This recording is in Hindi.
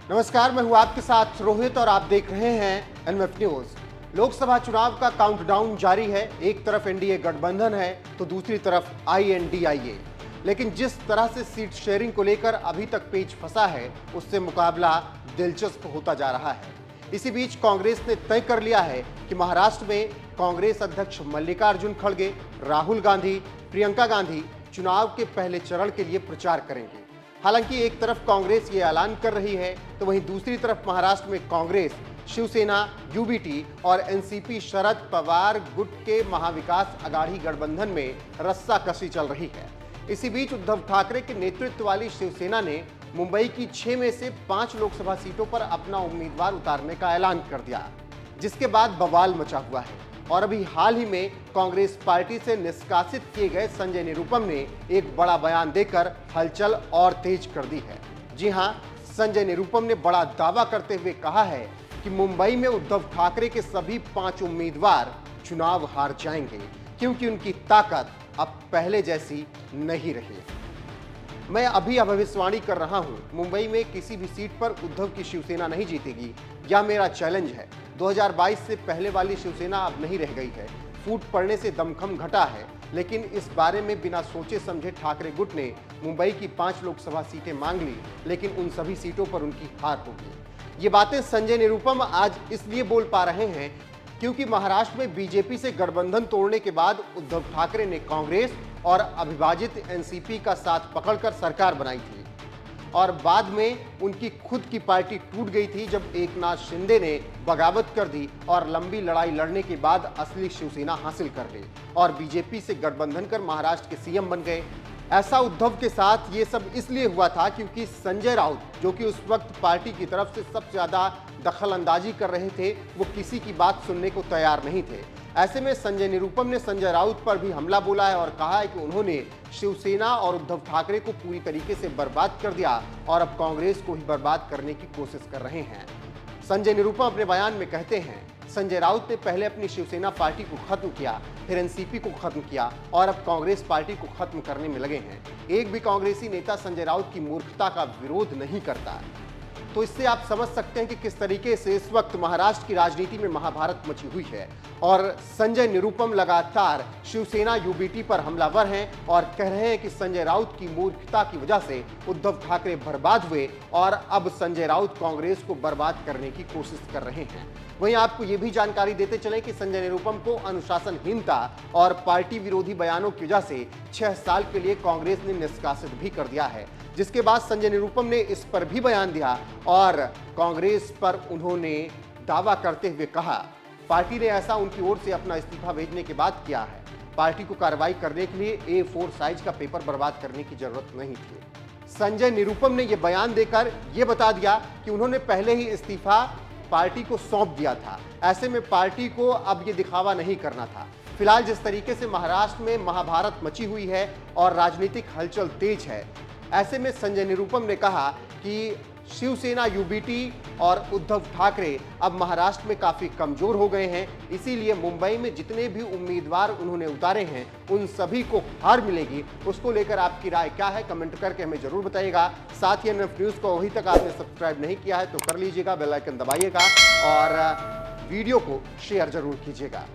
नमस्कार, मैं हूं आपके साथ रोहित और आप देख रहे हैं एनएमएफ न्यूज। लोकसभा चुनाव का काउंटडाउन जारी है। एक तरफ एनडीए गठबंधन है तो दूसरी तरफ आईएनडीआईए। लेकिन जिस तरह से सीट शेयरिंग को लेकर अभी तक पेच फंसा है, उससे मुकाबला दिलचस्प होता जा रहा है। इसी बीच कांग्रेस ने तय कर लिया है कि महाराष्ट्र में कांग्रेस अध्यक्ष मल्लिकार्जुन खड़गे, राहुल गांधी, प्रियंका गांधी चुनाव के पहले चरण के लिए प्रचार करेंगे। हालांकि एक तरफ कांग्रेस ये ऐलान कर रही है तो वहीं दूसरी तरफ महाराष्ट्र में कांग्रेस, शिवसेना, यूबीटी और एनसीपी शरद पवार गुट के महाविकास अघाड़ी गठबंधन में रस्साकसी चल रही है। इसी बीच उद्धव ठाकरे के नेतृत्व वाली शिवसेना ने मुंबई की 6 में से 5 लोकसभा सीटों पर अपना उम्मीदवार उतारने का ऐलान कर दिया, जिसके बाद बवाल मचा हुआ है। और अभी हाल ही में कांग्रेस पार्टी से निष्कासित किए गए संजय निरुपम ने एक बड़ा बयान देकर हलचल और तेज कर दी है। जी हां, संजय निरुपम ने बड़ा दावा करते हुए कहा है कि मुंबई में उद्धव ठाकरे के सभी 5 उम्मीदवार चुनाव हार जाएंगे, क्योंकि उनकी ताकत अब पहले जैसी नहीं रही। मैं अभी भविष्यवाणी कर रहा हूं, मुंबई में किसी भी सीट पर उद्धव की शिवसेना नहीं जीतेगी। यह मेरा चैलेंज है। 2022 से पहले वाली शिवसेना अब नहीं रह गई है। फूट पड़ने से दमखम घटा है, लेकिन इस बारे में बिना सोचे समझे ठाकरे गुट ने मुंबई की 5 लोकसभा सीटें मांग ली, लेकिन उन सभी सीटों पर उनकी हार होगी। ये बातें संजय निरुपम आज इसलिए बोल पा रहे हैं क्योंकि महाराष्ट्र में बीजेपी से गठबंधन तोड़ने के बाद उद्धव ठाकरे ने कांग्रेस और अविभाजित एनसीपी का साथ पकड़कर सरकार बनाई थी और बाद में उनकी खुद की पार्टी टूट गई थी जब एकनाथ शिंदे ने बगावत कर दी और लंबी लड़ाई लड़ने के बाद असली शिवसेना हासिल कर ली और बीजेपी से गठबंधन कर महाराष्ट्र के सीएम बन गए। ऐसा उद्धव के साथ ये सब इसलिए हुआ था क्योंकि संजय राउत, जो कि उस वक्त पार्टी की तरफ से सबसे ज्यादा दखल अंदाजी कर रहे थे, वो किसी की बात सुनने को तैयार नहीं थे। ऐसे में संजय निरुपम ने संजय राउत पर भी हमला बोला है और कहा है कि उन्होंने शिवसेना और उद्धव ठाकरे को पूरी तरीके से बर्बाद कर दिया और अब कांग्रेस को ही बर्बाद करने की कोशिश कर रहे हैं। संजय निरुपम अपने बयान में कहते हैं, संजय राउत ने पहले अपनी शिवसेना पार्टी को खत्म किया, फिर एनसीपी को खत्म किया और अब कांग्रेस पार्टी को खत्म करने में लगे हैं। एक भी कांग्रेसी नेता संजय राउत की मूर्खता का विरोध नहीं करता। तो इससे आप समझ सकते हैं कि किस तरीके से इस वक्त महाराष्ट्र की राजनीति में महाभारत मची हुई है और संजय निरुपम लगातार शिवसेना यूबीटी पर हमलावर हैं और कह रहे हैं कि संजय राउत की मूर्खता की वजह से उद्धव ठाकरे बर्बाद हुए और अब संजय राउत कांग्रेस को बर्बाद करने की कोशिश कर रहे हैं। वहीं आपको ये भी जानकारी देते चले कि संजय निरुपम को अनुशासनहीनता और पार्टी विरोधी बयानों की वजह से 6 साल के लिए कांग्रेस ने निष्कासित भी कर दिया है, जिसके बाद संजय निरुपम ने इस पर भी बयान दिया और कांग्रेस पर उन्होंने दावा करते हुए कहा, पार्टी ने ऐसा उनकी ओर से अपना इस्तीफा भेजने के बाद किया है। पार्टी को कार्रवाई करने के लिए A4 साइज का पेपर बर्बाद करने की जरूरत नहीं थी। संजय निरुपम ने यह बयान देकर यह बता दिया कि उन्होंने पहले ही इस्तीफा पार्टी को सौंप दिया था। ऐसे में पार्टी को अब ये दिखावा नहीं करना था। फिलहाल जिस तरीके से महाराष्ट्र में महाभारत मची हुई है और राजनीतिक हलचल तेज है, ऐसे में संजय निरुपम ने कहा कि शिवसेना यूबीटी और उद्धव ठाकरे अब महाराष्ट्र में काफी कमजोर हो गए हैं, इसीलिए मुंबई में जितने भी उम्मीदवार उन्होंने उतारे हैं उन सभी को हार मिलेगी। उसको लेकर आपकी राय क्या है, कमेंट करके हमें जरूर बताइएगा। साथ ही एनएमएफ न्यूज को अभी तक आपने सब्सक्राइब नहीं किया है तो कर लीजिएगा, बेल आइकन दबाइएगा और वीडियो को शेयर जरूर कीजिएगा।